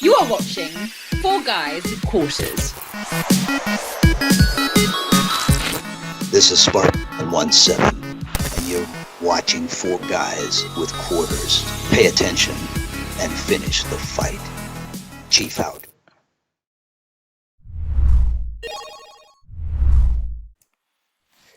You are watching Four Guys with Quarters. This is Spartan 17, and you're watching Four Guys with Quarters. Pay attention and finish the fight. Chief out.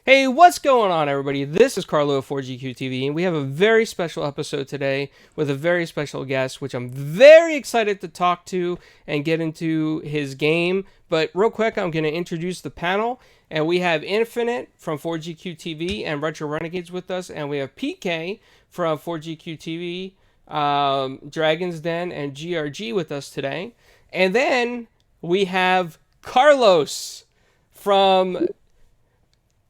Hey, what's going on, everybody? This is Carlo of 4GQ TV, and we have a very special episode today with a very special guest, which I'm very excited to talk to and get into his game. But real quick, I'm going to introduce the panel, and we have Infinite from 4GQ TV and RetroRenegades with us, and we have PK from 4GQ TV, Dragon's Den, and GRG with us today. And then we have Carlos from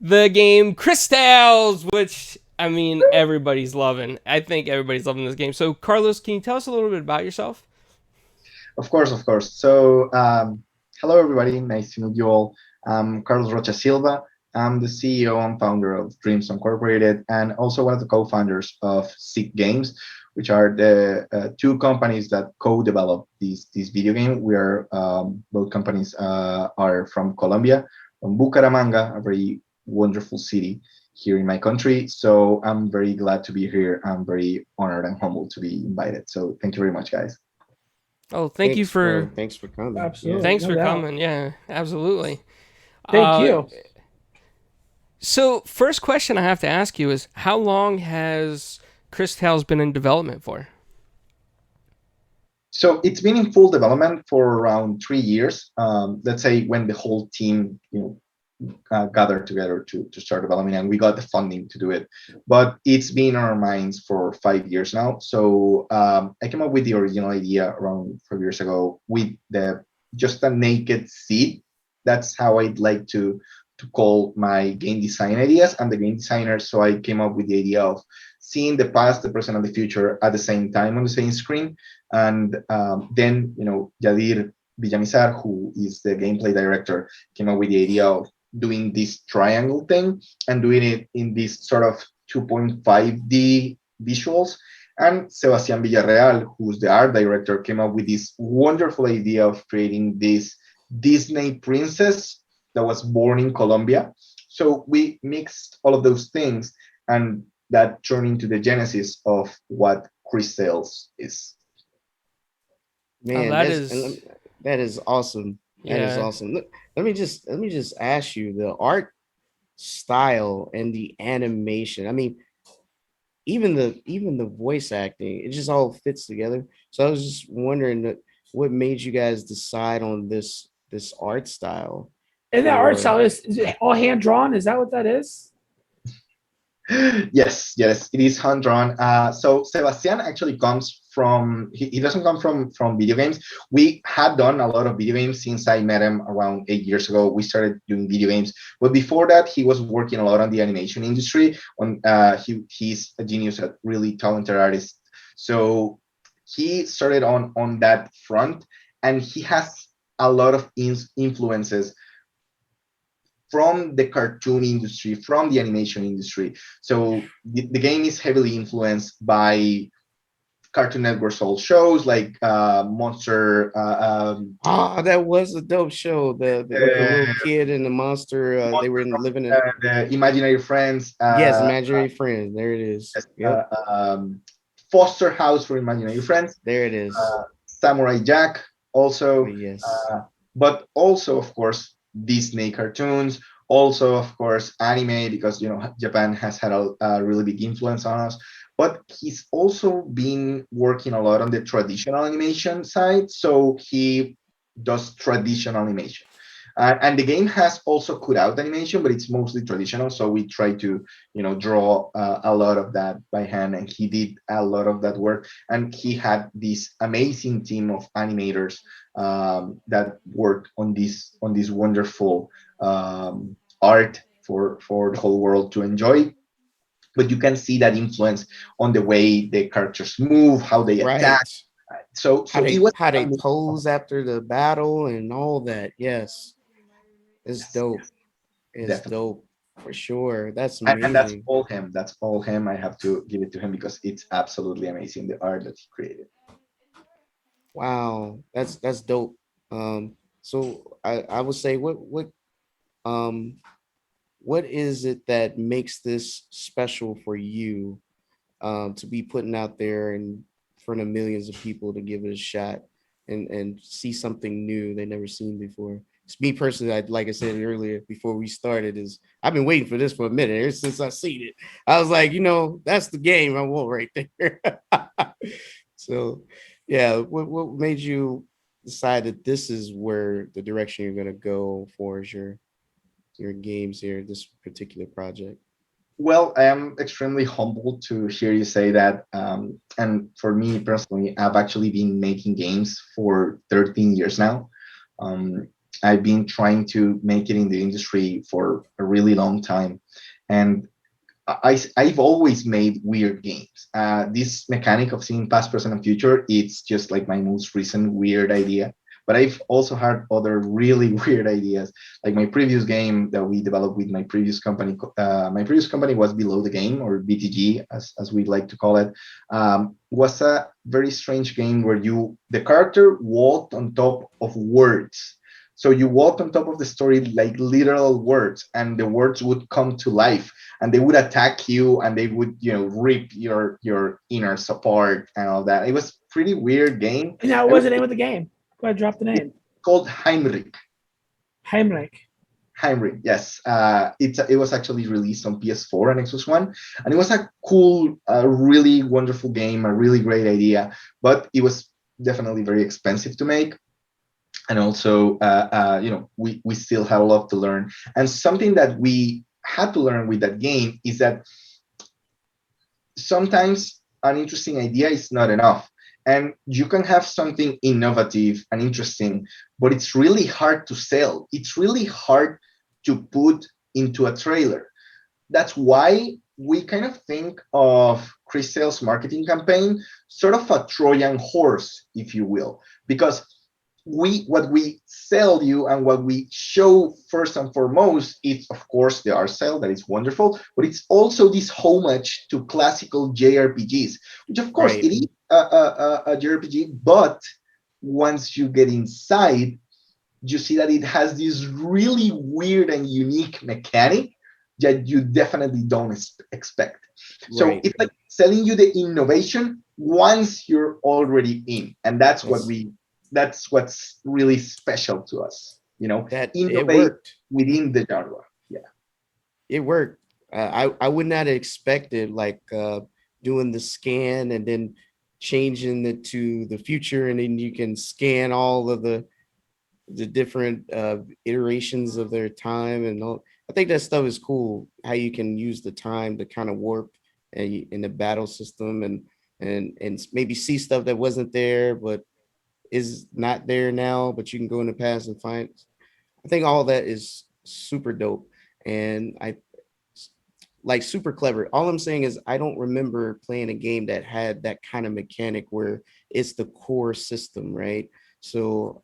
the game Cris Tales, which, I mean, everybody's loving. I think everybody's loving this game. So, Carlos, can you tell us a little bit about yourself? Of course. So, hello, everybody. Nice to meet you all. I'm Carlos Rocha Silva. I'm the CEO and founder of Dreams Incorporated, and also one of the co-founders of Seek Games, which are the two companies that co-develop this video game. We are both companies are from Colombia, from Bucaramanga, a very wonderful city here in my country. So I'm very glad to be here. I'm very honored and humbled to be invited. So thank you very much, guys. Oh, thanks for coming. Absolutely. Thanks for coming. Yeah, absolutely. Thank you. So, first question I have to ask you is, how long has Cris Tales been in development for? So it's been in full development for around 3 years. Let's say when the whole team, gathered together to start developing, and we got the funding to do it. But it's been on our minds for 5 years now. So I came up with the original idea around 5 years ago with just a naked seed. That's how I'd like to call my game design ideas. I'm the game designer, so I came up with the idea of seeing the past, the present, and the future at the same time on the same screen. And then, Yadir Villamizar, who is the gameplay director, came up with the idea of doing this triangle thing and doing it in this sort of 2.5D visuals. And Sebastián Villarreal, who's the art director, came up with this wonderful idea of creating this Disney princess that was born in Colombia. So we mixed all of those things, and that turned into the genesis of what Cris Tales is. Man, that is awesome. That is awesome. Look, let me just ask you, the art style and the animation. I mean, even the voice acting, it just all fits together. So I was just wondering what made you guys decide on this art style. And that art style is it all hand drawn? Is that what that is? Yes, it is hand drawn. So Sebastian actually comes from, he doesn't come from video games. We had done a lot of video games since I met him around 8 years ago. We started doing video games, but before that, he was working a lot on the animation industry. He's a genius, a really talented artist. So he started on that front, and he has a lot of influences from the cartoon industry, from the animation industry. So the game is heavily influenced by Cartoon Network's old shows like Monster. That was a dope show. The little kid and the monster. They were living in the Imaginary Friends. Yes, Imaginary Friends. There it is. Yep. Foster House for Imaginary Friends. There it is. Samurai Jack also. Yes. But also, of course, Disney cartoons, also of course anime, because Japan has had a really big influence on us. But he's also been working a lot on the traditional animation side, so he does traditional animation. And the game has also cut out animation, but it's mostly traditional. So we try to, draw a lot of that by hand, and he did a lot of that work. And he had this amazing team of animators that worked on this wonderful art for the whole world to enjoy. But you can see that influence on the way the characters move, how they attack. So how they pose after the battle and all that. Yes. It's dope. It's definitely dope for sure. That's amazing. And that's all him. I have to give it to him because it's absolutely amazing, the art that he created. Wow, that's dope. So I would say um what is it that makes this special for you, to be putting out there in front of millions of people to give it a shot and see something new they never seen before? It's me personally, like I said earlier before we started, is I've been waiting for this for a minute ever since I seen it. I was like, that's the game I want right there. So, yeah, what made you decide that this is where the direction you're gonna go for is your games here, this particular project? Well, I am extremely humbled to hear you say that. And for me personally, I've actually been making games for 13 years now. Um, I've been trying to make it in the industry for a really long time. And I've always made weird games. This mechanic of seeing past, present, and future, it's just like my most recent weird idea. But I've also had other really weird ideas. Like my previous game that we developed with my previous company. My previous company was Below the Game, or BTG, as we like to call it. Was a very strange game where the character walked on top of words. So you walk on top of the story like literal words, and the words would come to life, and they would attack you, and they would, rip your innards apart and all that. It was pretty weird game. And now, what was the name of the game? Go ahead, drop the name. Called Heimrich. Heimlich. Heimrich, yes. It was actually released on PS4 and Xbox One, and it was a cool, really wonderful game, a really great idea, but it was definitely very expensive to make. And also, we still had a lot to learn. And something that we had to learn with that game is that sometimes an interesting idea is not enough. And you can have something innovative and interesting, but it's really hard to sell. It's really hard to put into a trailer. That's why we kind of think of Cris Tales marketing campaign sort of a Trojan horse, if you will, because what we sell you and what we show first and foremost is, of course, the art style that is wonderful, but it's also this homage to classical JRPGs, which of course Right. it is a JRPG, but once you get inside, you see that it has this really weird and unique mechanic that you definitely don't expect. So Right. it's like selling you the innovation once you're already in, and that's what's really special to us. That it Innovate worked. within the genre. Yeah. It worked. I would not have expected like doing the scan and then changing it to the future, and then you can scan all of the different iterations of their time and all. I think that stuff is cool. How you can use the time to kind of warp in the battle system and maybe see stuff that wasn't there but is not there now, but you can go in the past and find. I think all that is super dope, and I like super clever. All I'm saying is I don't remember playing a game that had that kind of mechanic where it's the core system, right? So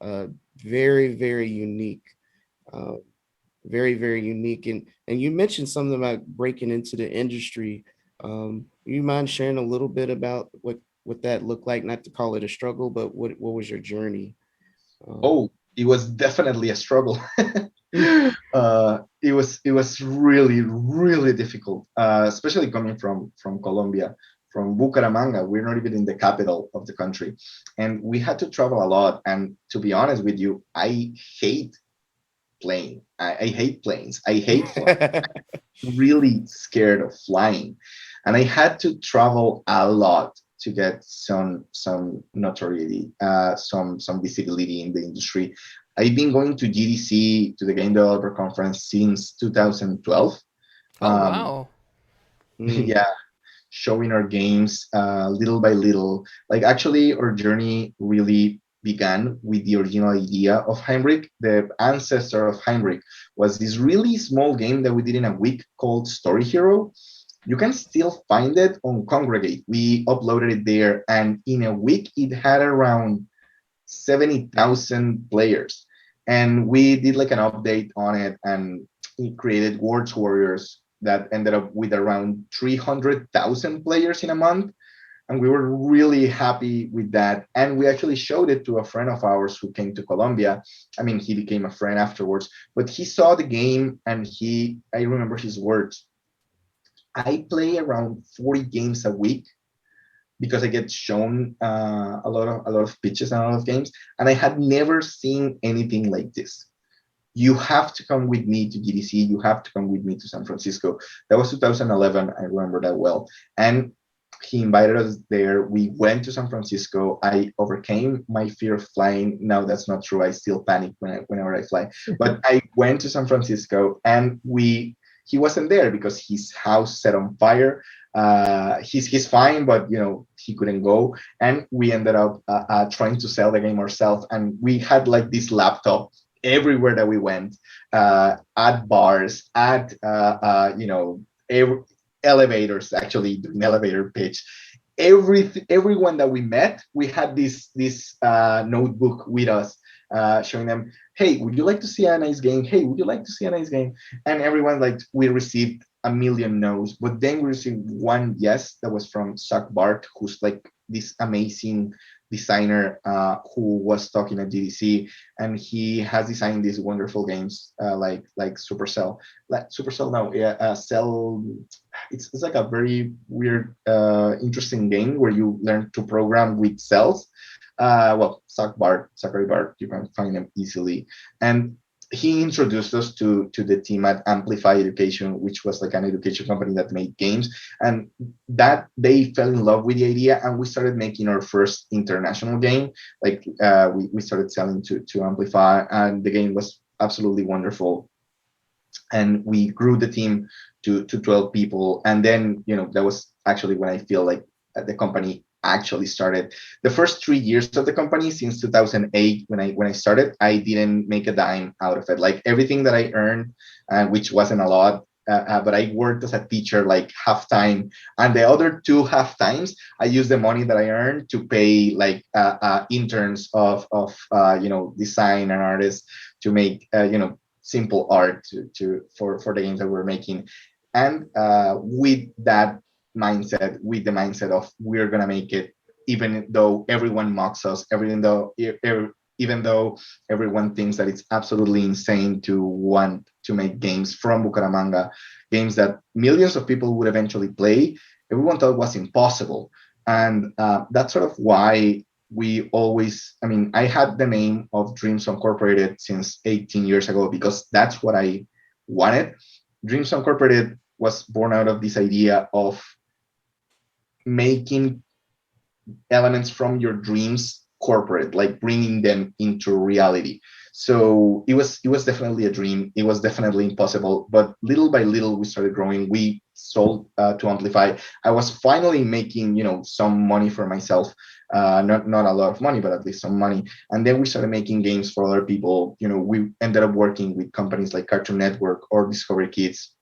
very, very unique. Uh, very, very unique. And you mentioned something about breaking into the industry. You mind sharing a little bit about what that looked like? Not to call it a struggle, but what was your journey? Oh, it was definitely a struggle. It was really, really difficult, especially coming from Colombia, from Bucaramanga. We're not even in the capital of the country, and we had to travel a lot. And to be honest with you, I hate plane. I hate planes. I hate flying. Really scared of flying, and I had to travel a lot to get some notoriety, some visibility in the industry. I've been going to GDC, to the Game Developer Conference, since 2012. Oh wow. Yeah, showing our games little by little. Like actually, our journey really began with the original idea of Heinrich. The ancestor of Heinrich was this really small game that we did in a week called Story Hero. You can still find it on Congregate. We uploaded it there, and in a week, it had around 70,000 players. And we did like an update on it, and we created Words Warriors that ended up with around 300,000 players in a month. and we were really happy with that. And we actually showed it to a friend of ours who came to Colombia. I mean, he became a friend afterwards, but he saw the game and I remember his words. I play around 40 games a week because I get shown a lot of pitches and a lot of games, and I had never seen anything like this. You have to come with me to GDC. You have to come with me to San Francisco. That was 2011. I remember that well. And he invited us there. We went to San Francisco. I overcame my fear of flying. No, that's not true. I still panic whenever I fly. But I went to San Francisco, and he wasn't there because his house set on fire. He's fine, but he couldn't go, and we ended up trying to sell the game ourselves. And we had like this laptop everywhere that we went, at bars, at elevators, actually doing elevator pitch. Everyone that we met, we had this notebook with us, showing them, hey, would you like to see a nice game? Hey, would you like to see a nice game? And everyone, like, we received a million no's, but then we received one yes that was from Zach Bart, who's like this amazing designer, who was talking at GDC, and he has designed these wonderful games, like Supercell, no, yeah, Cell. It's like a very weird, interesting game where you learn to program with cells. Well, Zachary Bart, you can find them easily. And he introduced us to the team at Amplify Education, which was like an education company that made games. And that they fell in love with the idea, and we started making our first international game. Like, we started selling to Amplify, and the game was absolutely wonderful. And we grew the team to 12 people. And then, that was actually when I feel like the company actually started. The first 3 years of the company, since 2008, when I started, I didn't make a dime out of it. Like, everything that I earned, which wasn't a lot, but I worked as a teacher like half time, and the other 2 half times I used the money that I earned to pay like interns of design and artists to make simple art for the games that we're making. And with the mindset of, we're gonna make it, even though everyone mocks us, even though everyone thinks that it's absolutely insane to want to make games from Bucaramanga, games that millions of people would eventually play. Everyone thought it was impossible. And that's sort of why we always, I had the name of Dreams Incorporated since 18 years ago, because that's what I wanted. Dreams Incorporated was born out of this idea of making elements from your dreams corporate, like bringing them into reality. So it was definitely a dream. It was definitely impossible, but little by little we started growing. We sold to Amplify. I was finally making some money for myself, not a lot of money, but at least some money. And then we started making games for other people. We ended up working with companies like Cartoon Network or Discovery Kids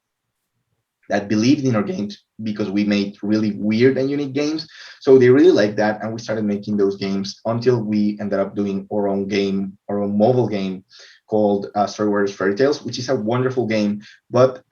that believed in our games, because we made really weird and unique games. So they really liked that, and we started making those games until we ended up doing our own mobile game called Story Warriors Fairy Tales, which is a wonderful game. But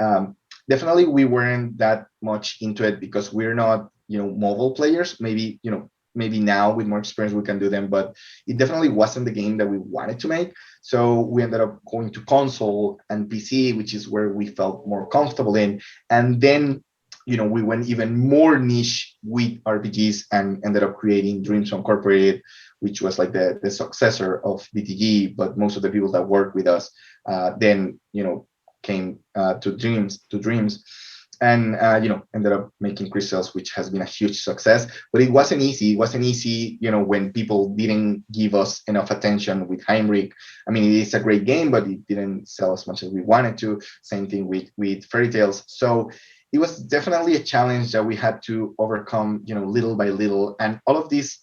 definitely we weren't that much into it because we're not mobile players. Maybe now with more experience we can do them, but it definitely wasn't the game that we wanted to make. So we ended up going to console and PC, which is where we felt more comfortable in. And then, we went even more niche with RPGs and ended up creating Dreams Incorporated, which was like the successor of BTG. But most of the people that worked with us then, came to Dreams. And ended up making CrisTales, which has been a huge success. But it wasn't easy. It wasn't easy, when people didn't give us enough attention with Heinrich. It is a great game, but it didn't sell as much as we wanted to. Same thing with Fairy Tales. So it was definitely a challenge that we had to overcome, little by little. And all of these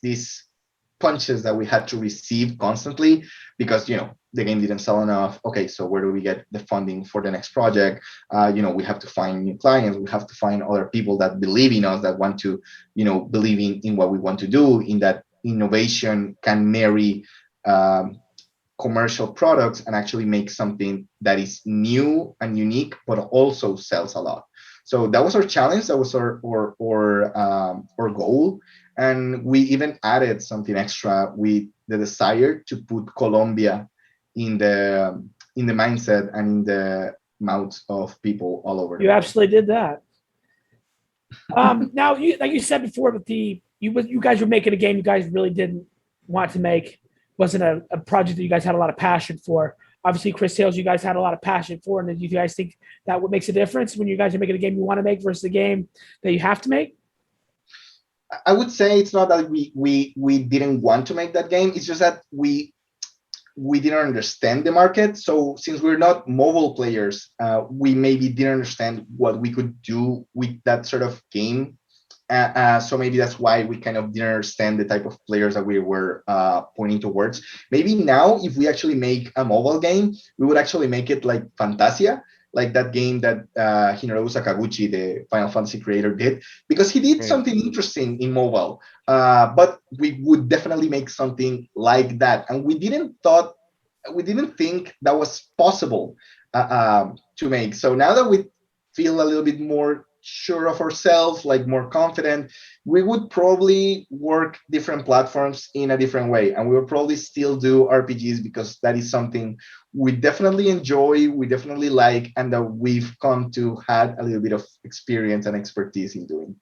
punches that we had to receive constantly, because the game didn't sell enough. Okay, so where do we get the funding for the next project? We have to find new clients. We have to find other people that believe in us, that want to believe in what we want to do, in that innovation can marry commercial products and actually make something that is new and unique, but also sells a lot. So that was our challenge. That was our goal. And we even added something extra with the desire to put Colombia in the mindset and in the mouths of people all over. You absolutely did that. Now, like you said before, with you guys were making a game you guys really didn't want to make. Wasn't a project that you guys had a lot of passion for. Obviously, Cris Tales, you guys had a lot of passion for, and do you guys think that what makes a difference when you guys are making a game you want to make versus a game that you have to make? I would say it's not that we didn't want to make that game. It's just that we didn't understand the market. So since we're not mobile players, we maybe didn't understand what we could do with that sort of game. So maybe that's why we kind of didn't understand the type of players that we were pointing towards. Maybe now, if we actually make a mobile game, we would actually make it like Fantasia, like that game that Hinoru Sakaguchi, the Final Fantasy creator, did, because he did something interesting in mobile. But we would definitely make something like that, and we didn't think that was possible to make. So now that we feel a little bit more sure of ourselves, like more confident, we would probably work different platforms in a different way, and we would probably still do RPGs because that is something we definitely enjoy, we definitely like, and that we've come to had a little bit of experience and expertise in doing.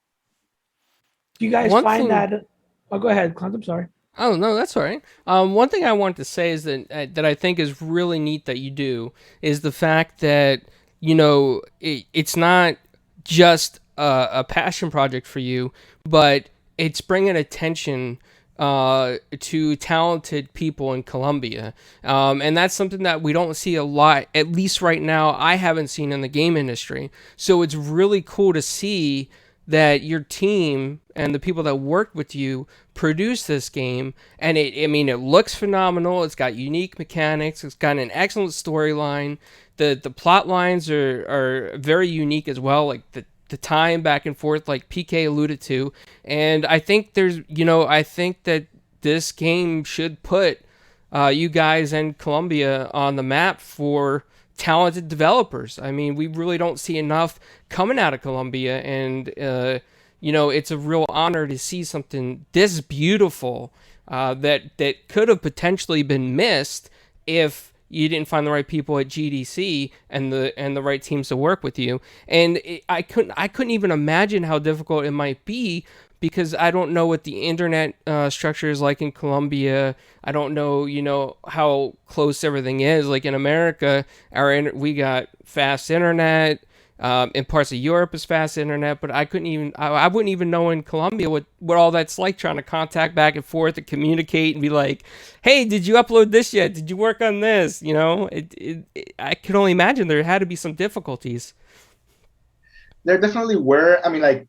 Do you guys find that? Oh, go ahead, Clint. I'm sorry. Oh no, that's all right. One thing I want to say is that I think is really neat that you do is the fact that it's not just a passion project for you, but it's bringing attention to talented people in Colombia, and that's something that we don't see a lot, at least right now. I haven't seen in the game industry, so it's really cool to see that your team and the people that worked with you produced this game, and it looks phenomenal. It's got unique mechanics. It's got an excellent storyline. The plot lines are very unique as well, like the time back and forth, like PK alluded to. And I think I think that this game should put you guys and Colombia on the map for talented developers. I mean, we really don't see enough coming out of Colombia, and it's a real honor to see something this beautiful that could have potentially been missed if you didn't find the right people at GDC and the right teams to work with you. And I couldn't even imagine how difficult it might be, because I don't know what the internet structure is like in Colombia. I don't know, how close everything is. Like in America, we got fast internet. In parts of Europe is fast internet, but I wouldn't even know in Colombia what all that's like, trying to contact back and forth and communicate and be like, hey, did you upload this yet? Did you work on this? I can only imagine there had to be some difficulties. There definitely were. I mean, like,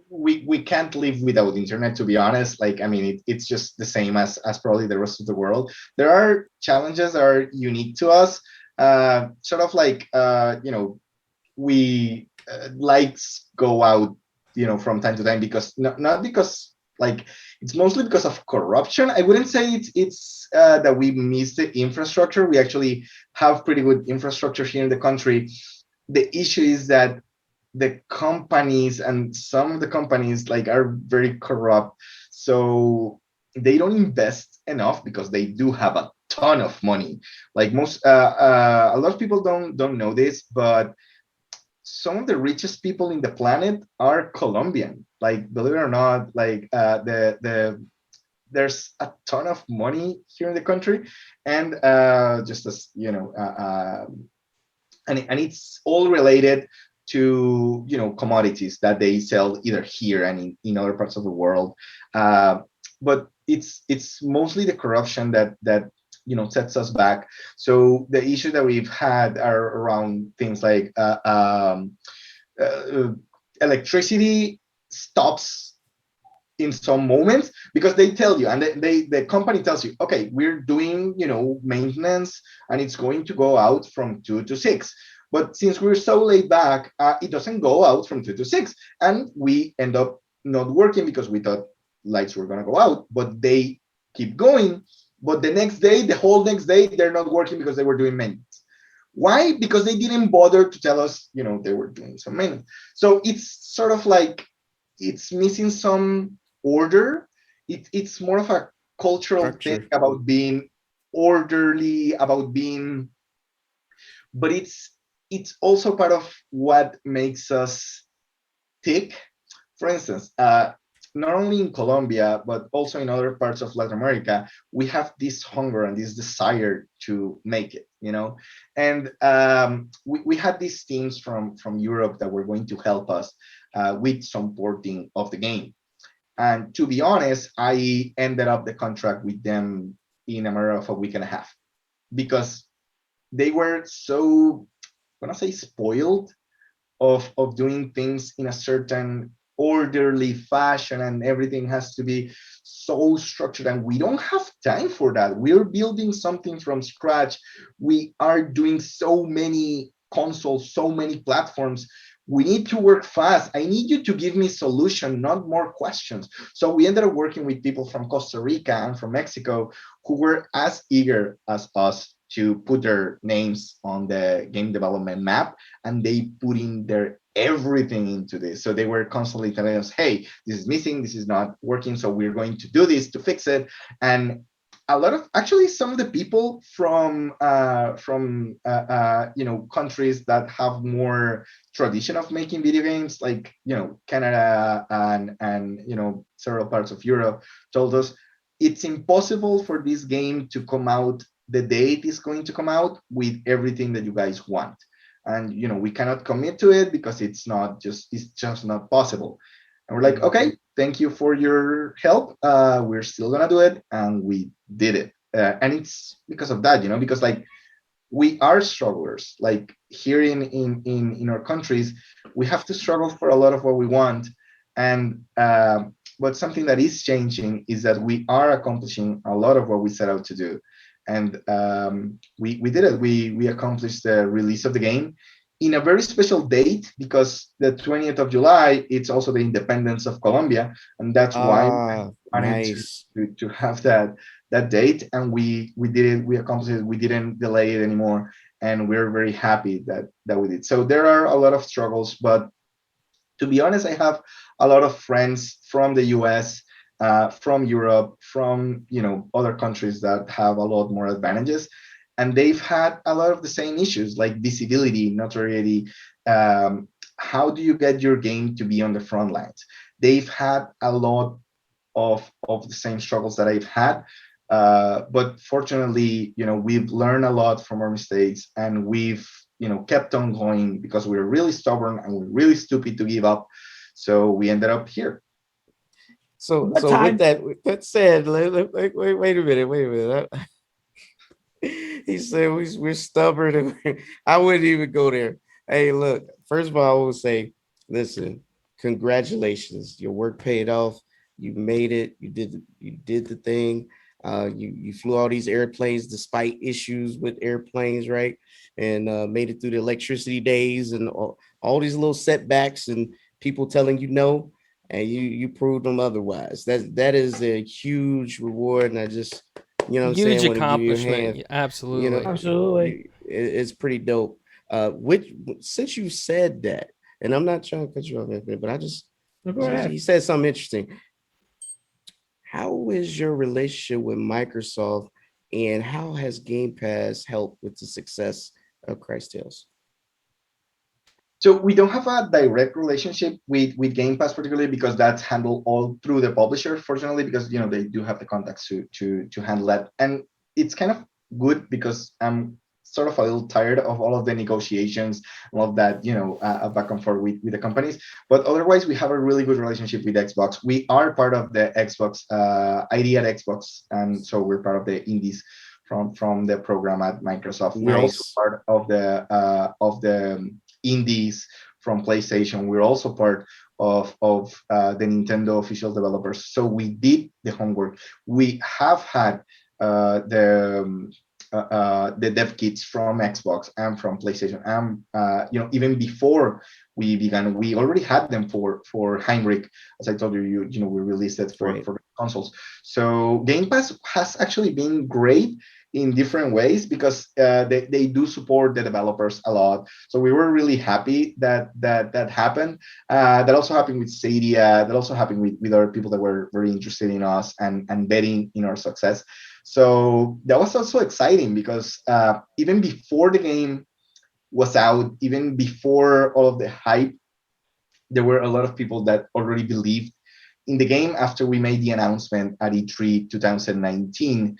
we can't live without internet, to be honest. Like, I mean, it's just the same as probably the rest of the world. There are challenges that are unique to us, sort of like, we lights go out, from time to time, because not because, like, it's mostly because of corruption. I wouldn't say it's that we miss the infrastructure. We actually have pretty good infrastructure here in the country. The issue is that the companies, and some of the companies, like, are very corrupt, so they don't invest enough because they do have a ton of money. Like, most a lot of people don't know this, but some of the richest people in the planet are Colombian. Like, believe it or not, like, there's a ton of money here in the country, and just as and it's all related to commodities that they sell either here and in other parts of the world. But it's mostly the corruption that sets us back. So the issue that we've had are around things like electricity stops in some moments, because they tell you, and the company tells you, okay, we're doing maintenance, and it's going to go out from 2 to 6. But since we're so laid back, it doesn't go out from 2 to 6, and we end up not working because we thought lights were going to go out, but they keep going. But the whole next day, they're not working because they were doing maintenance. Why? Because they didn't bother to tell us, they were doing some maintenance. So it's sort of like, it's missing some order. It's more of a cultural thing Structure. about being orderly, about being, but it's also part of what makes us tick. For instance, not only in Colombia, but also in other parts of Latin America, we have this hunger and this desire to make it, And we had these teams from Europe that were going to help us with some porting of the game. And to be honest, I ended up the contract with them in a matter of a week and a half because they were so, I'm gonna say, spoiled of doing things in a certain orderly fashion, and everything has to be so structured, and we don't have time for that. We're building something from scratch. We are doing so many consoles, so many platforms. We need to work fast. I need you to give me solution, not more questions. So we ended up working with people from Costa Rica and from Mexico who were as eager as us to put their names on the game development map, and they put in their everything into this. So they were constantly telling us, hey, this is missing, this is not working, so we're going to do this to fix it. And a lot of, actually, some of the people from countries that have more tradition of making video games, like Canada and several parts of Europe, told us it's impossible for this game to come out the day it is going to come out with everything that you guys want. And we cannot commit to it because it's just not possible. And we're like, okay, thank you for your help. We're still gonna do it, and we did it. And it's because of that, because like we are strugglers. Like here in our countries, we have to struggle for a lot of what we want. And but something that is changing is that we are accomplishing a lot of what we set out to do. And we did it. We accomplished the release of the game in a very special date, because the 20th of July, it's also the independence of Colombia. And that's why I wanted Nice. to have that date. And we did it, we accomplished it, we didn't delay it anymore. And we're very happy that we did. So there are a lot of struggles, but to be honest, I have a lot of friends from the US, from Europe, from other countries that have a lot more advantages, and they've had a lot of the same issues like visibility, notoriety. How do you get your game to be on the front lines? They've had a lot of the same struggles that I've had, but fortunately, we've learned a lot from our mistakes, and we've kept on going because we're really stubborn and we're really stupid to give up. So we ended up here. So with that said, wait a minute. He said we're stubborn. I wouldn't even go there. Hey, look, first of all, I will say, listen, congratulations. Your work paid off. You made it. You did the thing. You flew all these airplanes despite issues with airplanes, right? And made it through the electricity days and all these little setbacks and people telling you no, and you proved them otherwise. That is a huge reward, and I just huge accomplishment. Absolutely, absolutely. It's pretty dope. Since you said that, and I'm not trying to cut you off, but he said something interesting. How is your relationship with Microsoft, and how has Game Pass helped with the success of Cris Tales? So we don't have a direct relationship with Game Pass, particularly because that's handled all through the publisher, fortunately, because they do have the contacts to handle that. And it's kind of good because I'm sort of a little tired of all of the negotiations, all of that, back and forth with the companies. But otherwise, we have a really good relationship with Xbox. We are part of the Xbox ID at Xbox, and so we're part of the indies from the program at Microsoft. Nice. We're also part of the indies from PlayStation. We're also part of the Nintendo official developers. So we did the homework. We have had the dev kits from Xbox and from PlayStation, and even before we began, we already had them for Heinrich. As I told you, we released it for consoles. So Game Pass has actually been great in different ways because they do support the developers a lot. So we were really happy that happened. That also happened with Stadia. That also happened with other people that were very interested in us and betting in our success. So that was also exciting because even before the game was out, even before all of the hype, there were a lot of people that already believed in the game. After we made the announcement at E3 2019,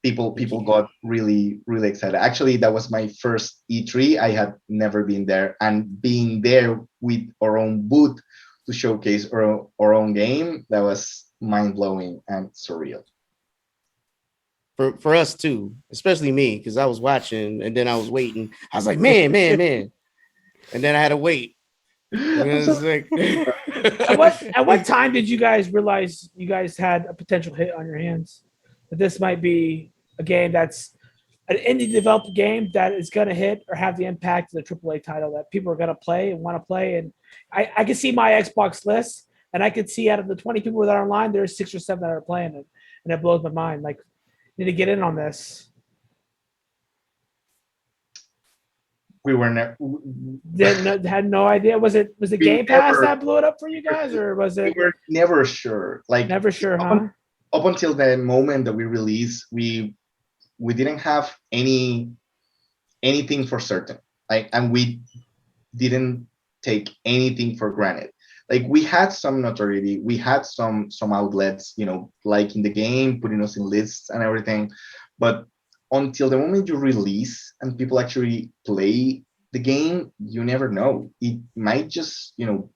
people got really, really excited. Actually, that was my first E3. I had never been there, and being there with our own booth to showcase our own game, that was mind-blowing and surreal. For us too, especially me, because I was watching and then I was waiting. I was like, man, and then I had to wait. Like... at what time did you guys realize you guys had a potential hit on your hands? That this might be a game that's an indie developed game that is going to hit or have the impact of the AAA title that people are going to play and want to play. And I can see my Xbox list, and I could see out of the 20 people that are online, there's 6 or 7 that are playing it, and it blows my mind. Like, need to get in on this. We were had no idea. Was it Game Pass that blew it up for you guys, or was it? We were never sure. Like, never sure, huh? Up until the moment that we released, we didn't have anything for certain. And we didn't take anything for granted. Like, we had some notoriety, we had some outlets, liking the game, putting us in lists and everything. But until the moment you release and people actually play the game, you never know. It might just,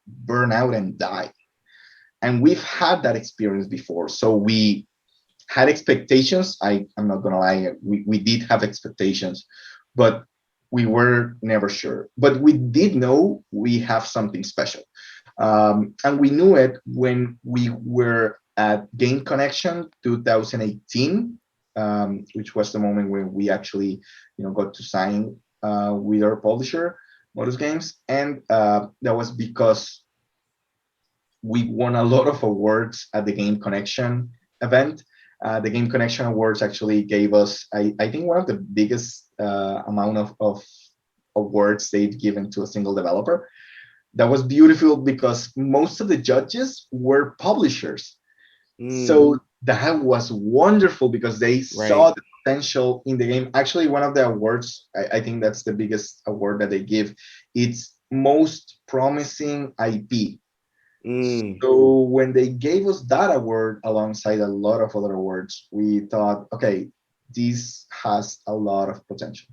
burn out and die. And we've had that experience before. So we had expectations. I'm not going to lie. We did have expectations, but we were never sure. But we did know we have something special. And we knew it when we were at Game Connection 2018, which was the moment when we actually, got to sign with our publisher, Modus Games, and that was because we won a lot of awards at the Game Connection event. The Game Connection Awards actually gave us, I think, one of the biggest amount of awards they've given to a single developer. That was beautiful because most of the judges were publishers. So that was wonderful because they saw the potential in the game. Actually, one of the awards, I think that's the biggest award that they give. It's most promising IP. So when they gave us that award alongside a lot of other awards, we thought, okay, this has a lot of potential.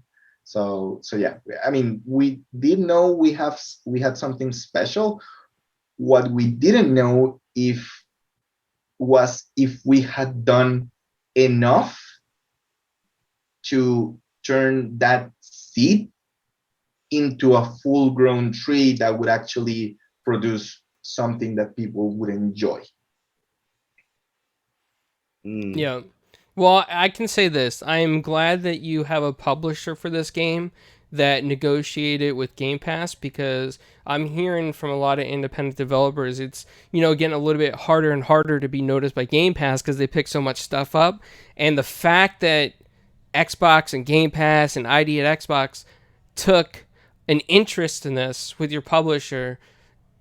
So yeah, I mean, we did know we had something special. What we didn't know was if we had done enough to turn that seed into a full-grown tree that would actually produce something that people would enjoy. Yeah. Well, I can say this. I am glad that you have a publisher for this game that negotiated with Game Pass, because I'm hearing from a lot of independent developers, it's, getting a little bit harder and harder to be noticed by Game Pass because they pick so much stuff up. And the fact that Xbox and Game Pass and ID at Xbox took an interest in this with your publisher,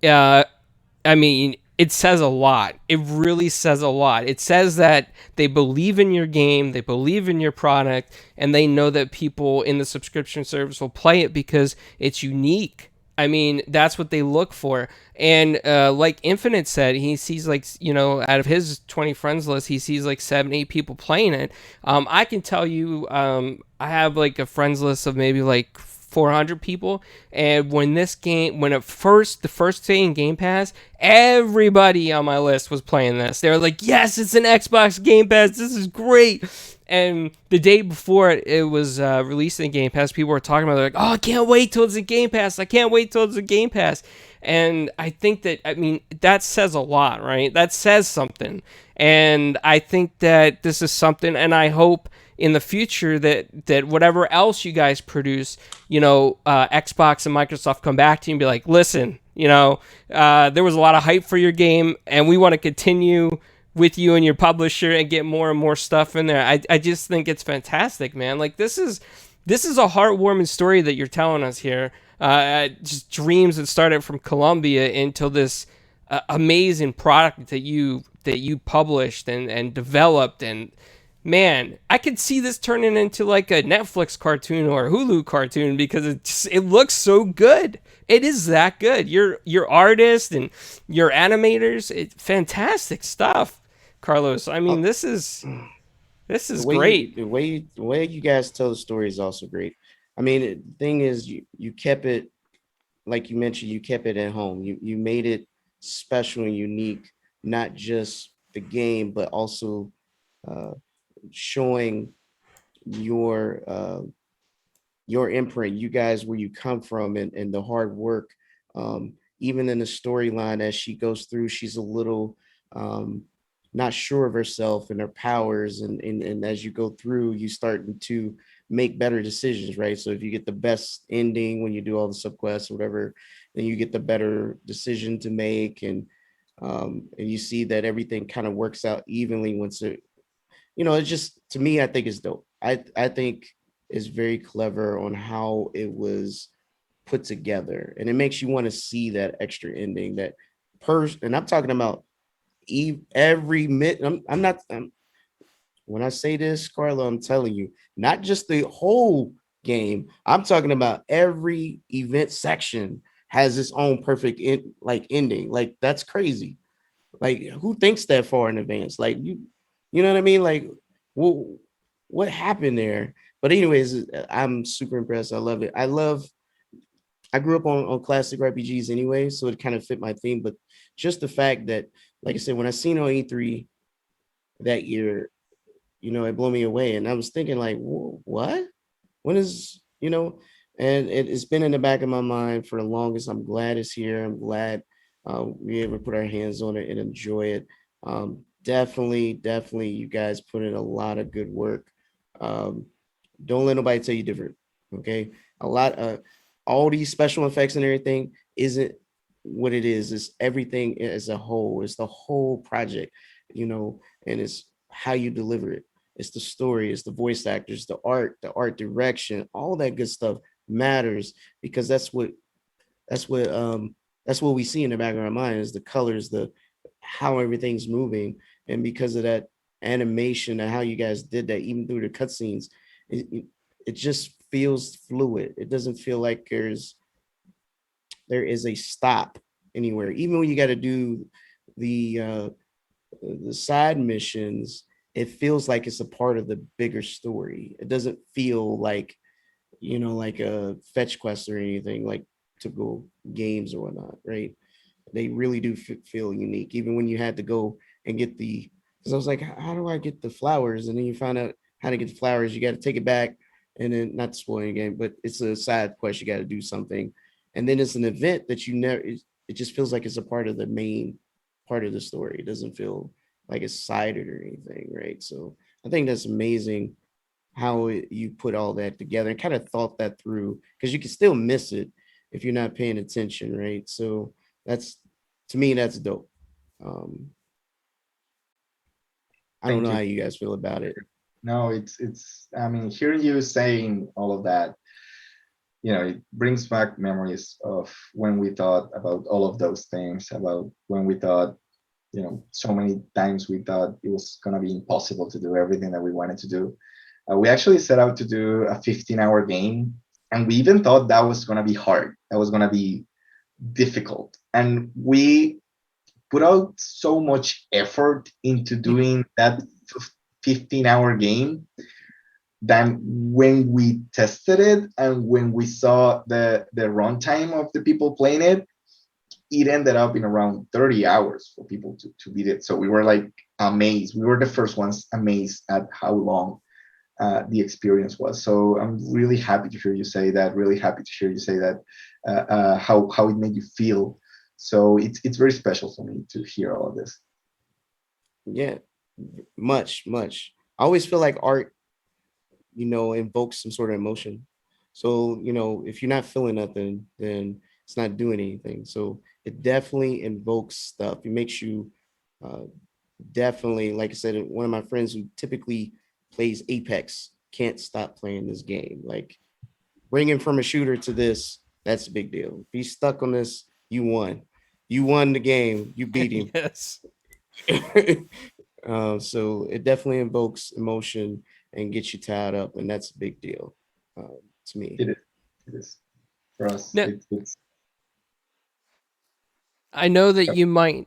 I mean, it says a lot. It really says a lot. It says that they believe in your game, they believe in your product, and they know that people in the subscription service will play it because it's unique. I mean, that's what they look for. And like Infinite said, he sees out of his 20 friends list, he sees 7, 8 people playing it. I can tell you, I have a friends list of maybe 400 people, and when the first day in Game Pass, everybody on my list was playing this. They were like, yes, it's an Xbox Game Pass, this is great. And the day before it was released in Game Pass, people were talking about it, like, oh, I can't wait till it's in Game Pass, and I think that says a lot, right? That says something. And I think that this is something, and I hope in the future that whatever else you guys produce, Xbox and Microsoft come back to you and be like, listen, there was a lot of hype for your game, and we want to continue with you and your publisher and get more and more stuff in there. I just think it's fantastic, man. Like, this is a heartwarming story that you're telling us here. Just dreams that started from Colombia into this amazing product that you published and developed. And man, I could see this turning into like a Netflix cartoon or a Hulu cartoon because it looks so good. It is that good. Your artists and your animators, fantastic stuff, Carlos. I mean, this is great. The way you guys tell the story is also great. I mean, the thing is, you kept it, like you mentioned, you kept it at home. You made it special and unique, not just the game, but also showing your imprint, you guys, where you come from, and the hard work. Even in the storyline, as she goes through, she's a little not sure of herself and her powers, and as you go through, you start to make better decisions, right? So if you get the best ending when you do all the subquests or whatever, then you get the better decision to make, and you see that everything kind of works out evenly once it, it's just, to me, I think it's dope. I think it's very clever on how it was put together, and it makes you want to see that extra ending, and I'm talking about every minute. When I say this, Carlo, I'm telling you, not just the whole game. I'm talking about every event section has its own perfect ending. Like, that's crazy. Like, who thinks that far in advance? Like, you know what I mean? Like, what happened there? But anyways, I'm super impressed. I love it. I grew up on classic RPGs anyway, so it kind of fit my theme. But just the fact that, like I said, when I seen on E3 that year, it blew me away. And I was thinking, like, what? When is, and it's been in the back of my mind for the longest. I'm glad it's here. I'm glad we were able to put our hands on it and enjoy it. Definitely, you guys put in a lot of good work. Don't let nobody tell you different, okay? All these special effects and everything isn't what it is. It's everything as a whole. It's the whole project, and it's how you deliver it. It's the story, it's the voice actors, the art direction, all that good stuff matters, because that's what we see in the back of our mind, is the colors, how everything's moving. And because of that animation and how you guys did that, even through the cutscenes, it just feels fluid. It doesn't feel like there is a stop anywhere. Even when you got to do the side missions, it feels like it's a part of the bigger story. It doesn't feel like, like a fetch quest or anything like typical games or whatnot, right? They really do feel unique. Even when you had to go and get because I was like, how do I get the flowers? And then you find out how to get the flowers. You got to take it back, and then, not spoiling again, but it's a side quest. You got to do something, and then it's an event that you never. It just feels like it's a part of the main part of the story. It doesn't feel like it's sided or anything, right? So I think that's amazing how you put all that together and kind of thought that through, because you can still miss it if you're not paying attention, right? So to me, that's dope. I don't know how you guys feel about it. No, it's. I mean, hearing you saying all of that, it brings back memories of when we thought about all of those things, about when we thought, so many times we thought it was going to be impossible to do everything that we wanted to do. We actually set out to do a 15-hour game, and we even thought that was going to be hard. That was going to be difficult. And we put out so much effort into doing that 15-hour game that when we tested it and when we saw the runtime of the people playing it, it ended up in around 30 hours for people to beat it. So we were like amazed. We were the first ones amazed at how long the experience was. So I'm really happy to hear you say that, really happy to hear you say that, how it made you feel. So it's very special for me to hear all of this. Yeah, much. I always feel like art invokes some sort of emotion. So, if you're not feeling nothing, then it's not doing anything. So it definitely invokes stuff. It makes you definitely, like I said, one of my friends who typically plays Apex can't stop playing this game. Like bringing from a shooter to this, that's a big deal. If he's stuck on this, you won. You won the game. You beat him. Yes. So it definitely invokes emotion and gets you tied up, and that's a big deal to me. It is for us. Now, It's I know that you might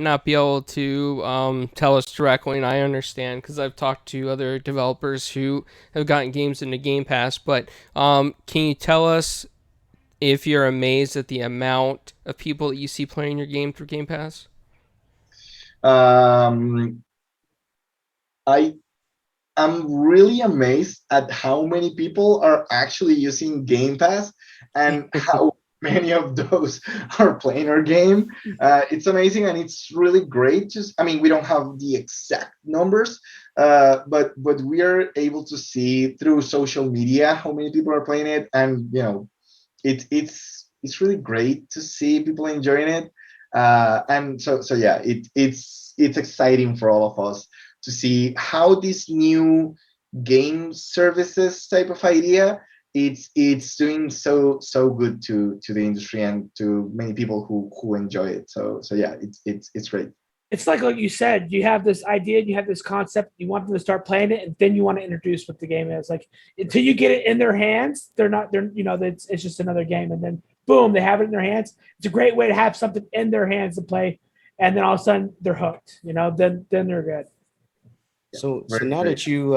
not be able to tell us directly, and I understand because I've talked to other developers who have gotten games into Game Pass. But can you tell us if you're amazed at the amount of people that you see playing your game through Game Pass? I'm really amazed at how many people are actually using Game Pass and how many of those are playing our game. It's amazing and it's really great. We don't have the exact numbers, but we are able to see through social media how many people are playing it, and it's really great to see people enjoying it. And so yeah, it's exciting for all of us to see how this new game services type of idea it's doing so good to the industry and to many people who enjoy it. So yeah, it's great. It's like you said, you have this idea, you have this concept, you want them to start playing it, and then you want to introduce what the game is. Like until you get it in their hands, it's just another game, and then boom, they have it in their hands. It's a great way to have something in their hands to play, and then all of a sudden they're hooked. Then they're good. So now that you